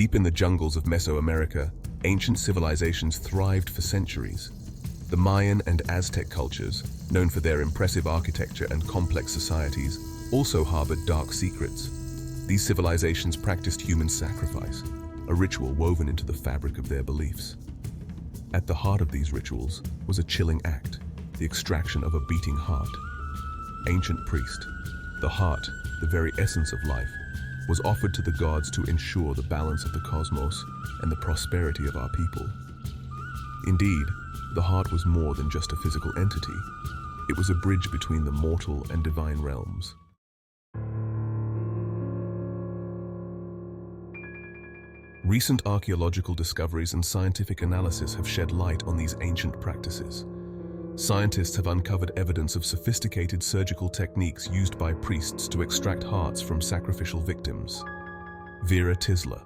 Deep in the jungles of Mesoamerica, ancient civilizations thrived for centuries. The Mayan and Aztec cultures, known for their impressive architecture and complex societies, also harbored dark secrets. These civilizations practiced human sacrifice, a ritual woven into the fabric of their beliefs. At the heart of these rituals was a chilling act, the extraction of a beating heart. Ancient priest, the heart, the very essence of life, was offered to the gods to ensure the balance of the cosmos and the prosperity of our people. Indeed, the heart was more than just a physical entity. It was a bridge between the mortal and divine realms. Recent archaeological discoveries and scientific analysis have shed light on these ancient practices. Scientists have uncovered evidence of sophisticated surgical techniques used by priests to extract hearts from sacrificial victims. Vera Tisler.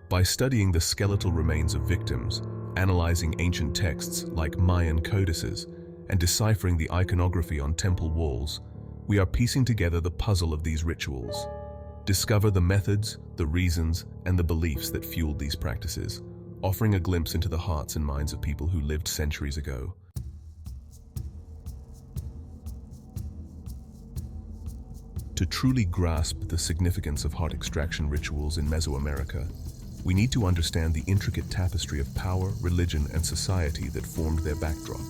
By studying the skeletal remains of victims, analyzing ancient texts like Mayan codices, and deciphering the iconography on temple walls, we are piecing together the puzzle of these rituals. Discover the methods, the reasons, and the beliefs that fueled these practices, offering a glimpse into the hearts and minds of people who lived centuries ago. To truly grasp the significance of heart extraction rituals in Mesoamerica, we need to understand the intricate tapestry of power, religion, and society that formed their backdrop.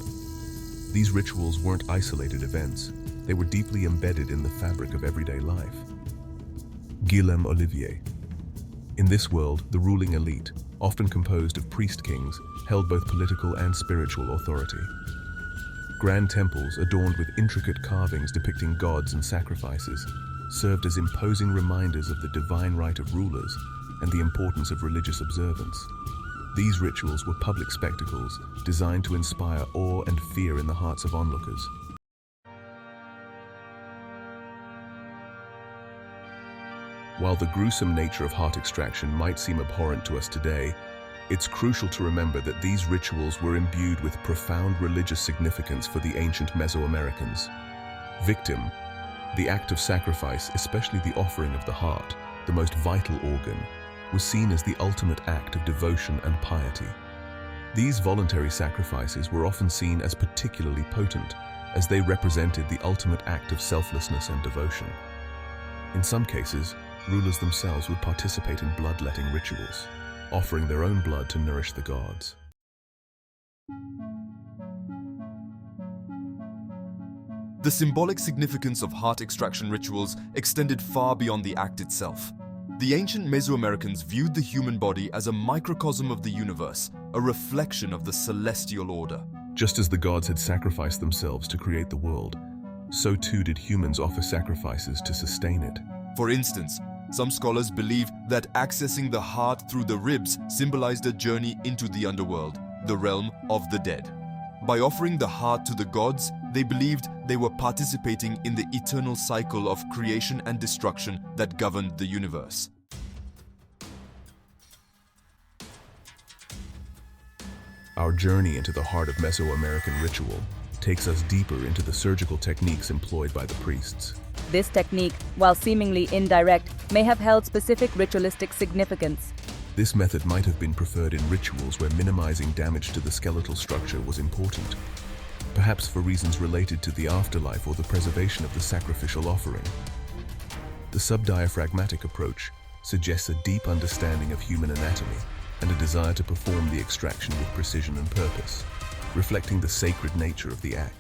These rituals weren't isolated events. They were deeply embedded in the fabric of everyday life. Guillaume Olivier. In this world, the ruling elite, often composed of priest-kings, held both political and spiritual authority. Grand temples, adorned with intricate carvings depicting gods and sacrifices, served as imposing reminders of the divine right of rulers and the importance of religious observance. These rituals were public spectacles designed to inspire awe and fear in the hearts of onlookers. While the gruesome nature of heart extraction might seem abhorrent to us today, it's crucial to remember that these rituals were imbued with profound religious significance for the ancient Mesoamericans. Victim, the act of sacrifice, especially the offering of the heart, the most vital organ, was seen as the ultimate act of devotion and piety. These voluntary sacrifices were often seen as particularly potent, as they represented the ultimate act of selflessness and devotion. In some cases, rulers themselves would participate in bloodletting rituals, offering their own blood to nourish the gods. The symbolic significance of heart extraction rituals extended far beyond the act itself. The ancient Mesoamericans viewed the human body as a microcosm of the universe, a reflection of the celestial order. Just as the gods had sacrificed themselves to create the world, so too did humans offer sacrifices to sustain it. For instance, some scholars believe that accessing the heart through the ribs symbolized a journey into the underworld, the realm of the dead. By offering the heart to the gods, they believed they were participating in the eternal cycle of creation and destruction that governed the universe. Our journey into the heart of Mesoamerican ritual takes us deeper into the surgical techniques employed by the priests. This technique, while seemingly indirect, may have held specific ritualistic significance. This method might have been preferred in rituals where minimizing damage to the skeletal structure was important, perhaps for reasons related to the afterlife or the preservation of the sacrificial offering. The subdiaphragmatic approach suggests a deep understanding of human anatomy and a desire to perform the extraction with precision and purpose, reflecting the sacred nature of the act.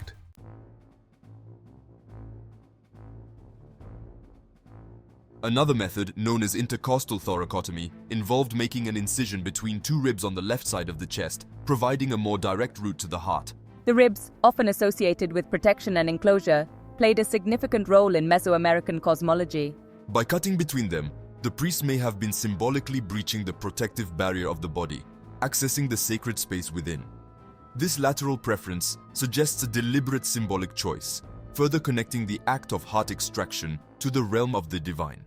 Another method, known as intercostal thoracotomy, involved making an incision between two ribs on the left side of the chest, providing a more direct route to the heart. The ribs, often associated with protection and enclosure, played a significant role in Mesoamerican cosmology. By cutting between them, the priest may have been symbolically breaching the protective barrier of the body, accessing the sacred space within. This lateral preference suggests a deliberate symbolic choice, further connecting the act of heart extraction to the realm of the divine.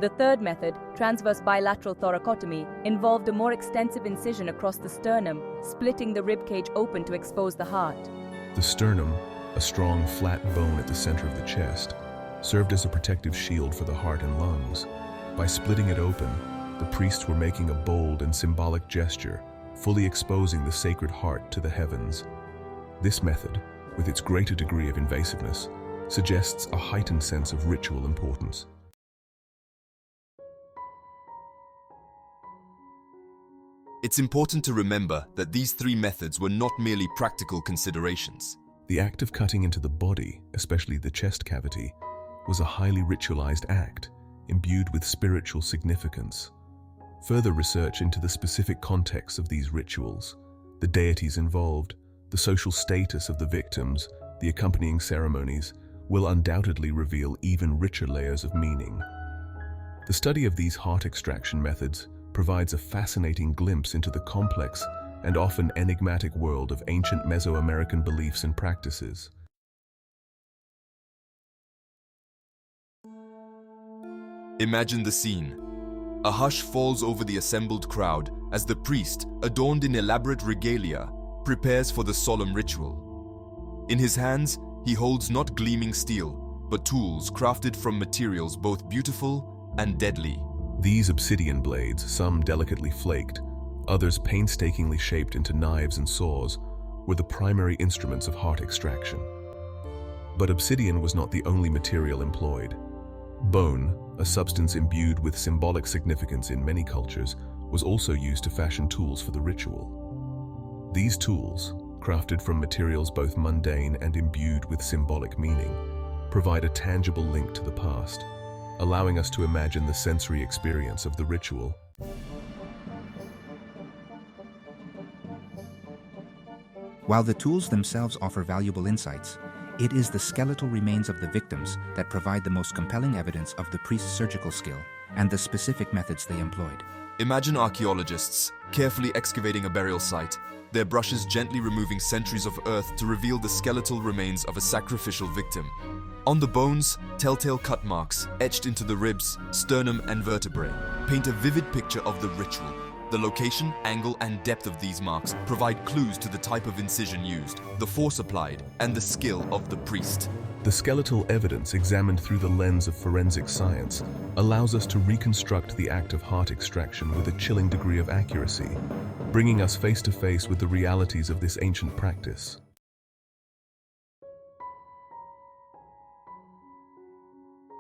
The third method, transverse bilateral thoracotomy, involved a more extensive incision across the sternum, splitting the ribcage open to expose the heart. The sternum, a strong, flat bone at the center of the chest, served as a protective shield for the heart and lungs. By splitting it open, the priests were making a bold and symbolic gesture, fully exposing the sacred heart to the heavens. This method, with its greater degree of invasiveness, suggests a heightened sense of ritual importance. It's important to remember that these three methods were not merely practical considerations. The act of cutting into the body, especially the chest cavity, was a highly ritualized act, imbued with spiritual significance. Further research into the specific context of these rituals, the deities involved, the social status of the victims, the accompanying ceremonies, will undoubtedly reveal even richer layers of meaning. The study of these heart extraction methods provides a fascinating glimpse into the complex and often enigmatic world of ancient Mesoamerican beliefs and practices. Imagine the scene. A hush falls over the assembled crowd as the priest, adorned in elaborate regalia, prepares for the solemn ritual. In his hands, he holds not gleaming steel, but tools crafted from materials both beautiful and deadly. These obsidian blades, some delicately flaked, others painstakingly shaped into knives and saws, were the primary instruments of heart extraction. But obsidian was not the only material employed. Bone, a substance imbued with symbolic significance in many cultures, was also used to fashion tools for the ritual. These tools, crafted from materials both mundane and imbued with symbolic meaning, provide a tangible link to the past, allowing us to imagine the sensory experience of the ritual. While the tools themselves offer valuable insights, it is the skeletal remains of the victims that provide the most compelling evidence of the priest's surgical skill and the specific methods they employed. Imagine archaeologists carefully excavating a burial site, their brushes gently removing centuries of earth to reveal the skeletal remains of a sacrificial victim. On the bones, telltale cut marks, etched into the ribs, sternum, and vertebrae, paint a vivid picture of the ritual. The location, angle, and depth of these marks provide clues to the type of incision used, the force applied, and the skill of the priest. The skeletal evidence examined through the lens of forensic science allows us to reconstruct the act of heart extraction with a chilling degree of accuracy, bringing us face to face with the realities of this ancient practice.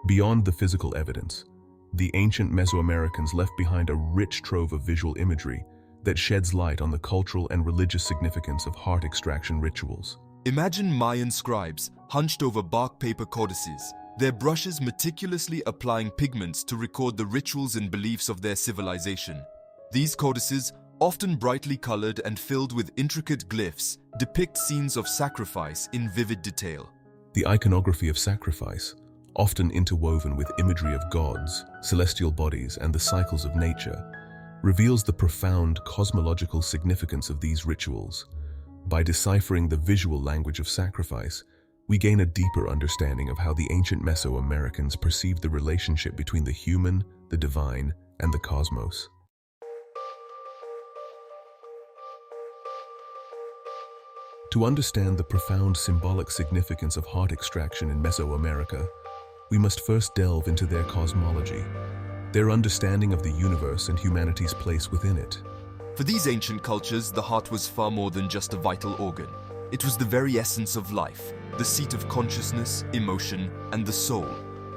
Beyond the physical evidence, the ancient Mesoamericans left behind a rich trove of visual imagery that sheds light on the cultural and religious significance of heart extraction rituals. Imagine Mayan scribes hunched over bark paper codices, their brushes meticulously applying pigments to record the rituals and beliefs of their civilization. These codices, often brightly colored and filled with intricate glyphs, depict scenes of sacrifice in vivid detail. The iconography of sacrifice, often interwoven with imagery of gods, celestial bodies, and the cycles of nature, reveals the profound cosmological significance of these rituals. By deciphering the visual language of sacrifice, we gain a deeper understanding of how the ancient Mesoamericans perceived the relationship between the human, the divine, and the cosmos. To understand the profound symbolic significance of heart extraction in Mesoamerica, we must first delve into their cosmology, their understanding of the universe and humanity's place within it. For these ancient cultures, the heart was far more than just a vital organ. It was the very essence of life, the seat of consciousness, emotion, and the soul.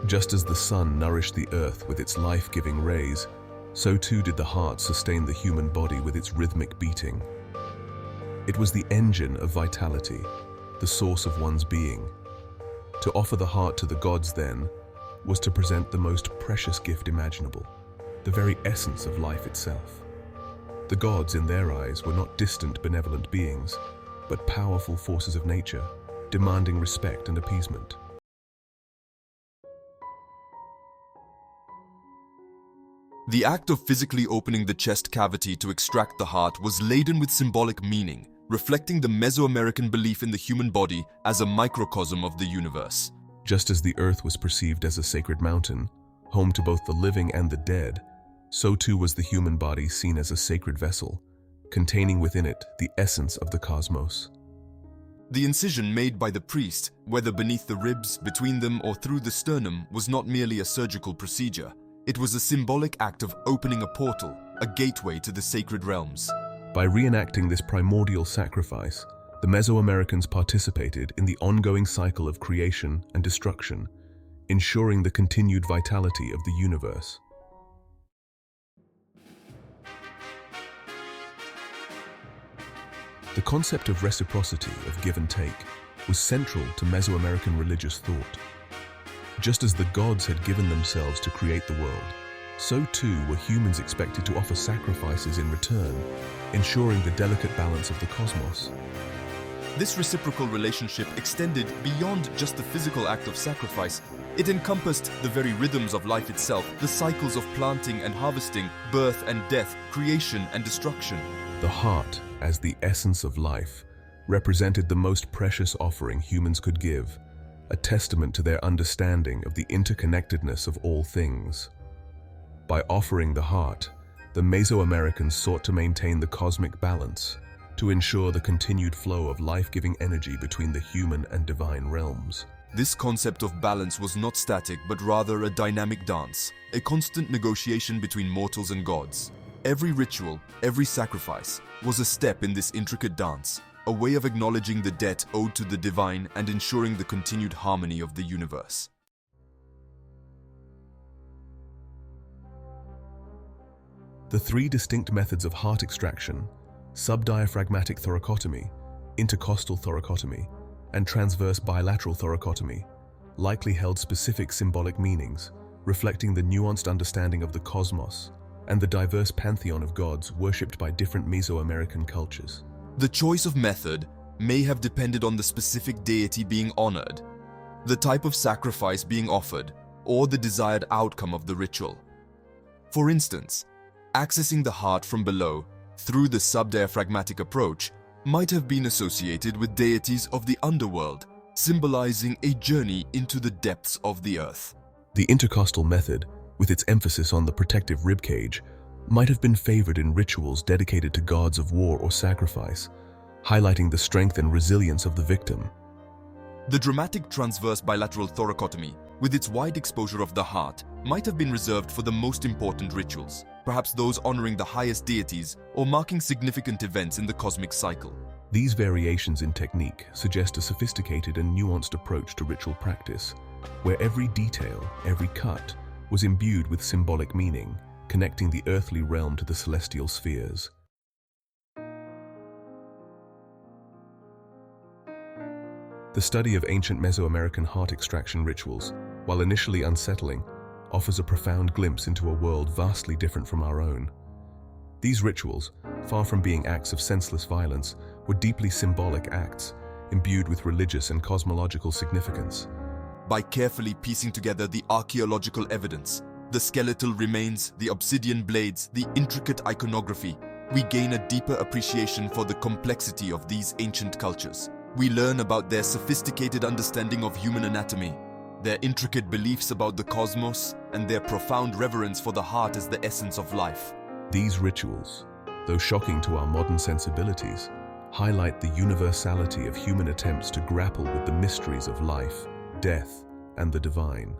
Just as the sun nourished the earth with its life-giving rays, so too did the heart sustain the human body with its rhythmic beating. It was the engine of vitality, the source of one's being. To offer the heart to the gods, then, was to present the most precious gift imaginable, the very essence of life itself. The gods, in their eyes, were not distant, benevolent beings, but powerful forces of nature, demanding respect and appeasement. The act of physically opening the chest cavity to extract the heart was laden with symbolic meaning, reflecting the Mesoamerican belief in the human body as a microcosm of the universe. Just as the earth was perceived as a sacred mountain, home to both the living and the dead, so too was the human body seen as a sacred vessel, containing within it the essence of the cosmos. The incision made by the priest, whether beneath the ribs, between them, or through the sternum, was not merely a surgical procedure. It was a symbolic act of opening a portal, a gateway to the sacred realms. By reenacting this primordial sacrifice, the Mesoamericans participated in the ongoing cycle of creation and destruction, ensuring the continued vitality of the universe. The concept of reciprocity, of give and take, was central to Mesoamerican religious thought. Just as the gods had given themselves to create the world, so too were humans expected to offer sacrifices in return, ensuring the delicate balance of the cosmos. This reciprocal relationship extended beyond just the physical act of sacrifice. It encompassed the very rhythms of life itself, the cycles of planting and harvesting, birth and death, creation and destruction. The heart, as the essence of life, represented the most precious offering humans could give, a testament to their understanding of the interconnectedness of all things. By offering the heart, the Mesoamericans sought to maintain the cosmic balance, to ensure the continued flow of life-giving energy between the human and divine realms. This concept of balance was not static, but rather a dynamic dance, a constant negotiation between mortals and gods. Every ritual, every sacrifice, was a step in this intricate dance, a way of acknowledging the debt owed to the divine and ensuring the continued harmony of the universe. The three distinct methods of heart extraction, subdiaphragmatic thoracotomy, intercostal thoracotomy, and transverse bilateral thoracotomy, likely held specific symbolic meanings, reflecting the nuanced understanding of the cosmos and the diverse pantheon of gods worshipped by different Mesoamerican cultures. The choice of method may have depended on the specific deity being honored, the type of sacrifice being offered, or the desired outcome of the ritual. For instance, accessing the heart from below through the subdiaphragmatic approach might have been associated with deities of the underworld, symbolizing a journey into the depths of the earth. The intercostal method, with its emphasis on the protective ribcage, might have been favored in rituals dedicated to gods of war or sacrifice, highlighting the strength and resilience of the victim. The dramatic transverse bilateral thoracotomy, with its wide exposure of the heart, might have been reserved for the most important rituals, perhaps those honoring the highest deities or marking significant events in the cosmic cycle. These variations in technique suggest a sophisticated and nuanced approach to ritual practice, where every detail, every cut, was imbued with symbolic meaning, connecting the earthly realm to the celestial spheres. The study of ancient Mesoamerican heart extraction rituals, while initially unsettling, offers a profound glimpse into a world vastly different from our own. These rituals, far from being acts of senseless violence, were deeply symbolic acts, imbued with religious and cosmological significance. By carefully piecing together the archaeological evidence, the skeletal remains, the obsidian blades, the intricate iconography, we gain a deeper appreciation for the complexity of these ancient cultures. We learn about their sophisticated understanding of human anatomy, their intricate beliefs about the cosmos, and their profound reverence for the heart as the essence of life. These rituals, though shocking to our modern sensibilities, highlight the universality of human attempts to grapple with the mysteries of life, death, and the divine.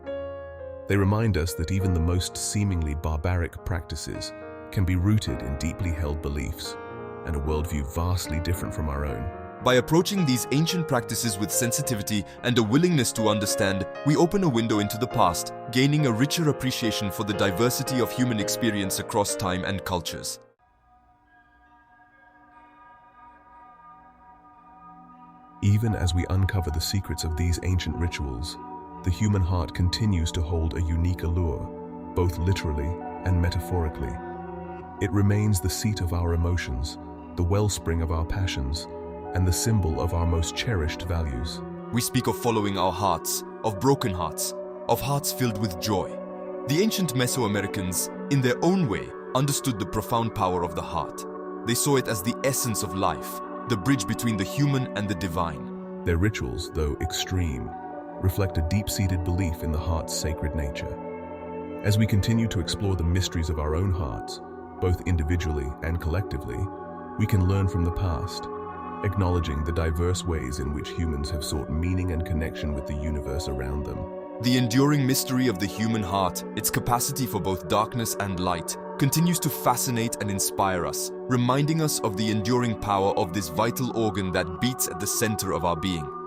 They remind us that even the most seemingly barbaric practices can be rooted in deeply held beliefs and a worldview vastly different from our own. By approaching these ancient practices with sensitivity and a willingness to understand, we open a window into the past, gaining a richer appreciation for the diversity of human experience across time and cultures. Even as we uncover the secrets of these ancient rituals, the human heart continues to hold a unique allure, both literally and metaphorically. It remains the seat of our emotions, the wellspring of our passions, and the symbol of our most cherished values. We speak of following our hearts, of broken hearts, of hearts filled with joy. The ancient Mesoamericans, in their own way, understood the profound power of the heart. They saw it as the essence of life, the bridge between the human and the divine. Their rituals, though extreme, reflect a deep-seated belief in the heart's sacred nature. As we continue to explore the mysteries of our own hearts, both individually and collectively, we can learn from the past, acknowledging the diverse ways in which humans have sought meaning and connection with the universe around them. The enduring mystery of the human heart, its capacity for both darkness and light, continues to fascinate and inspire us, reminding us of the enduring power of this vital organ that beats at the center of our being.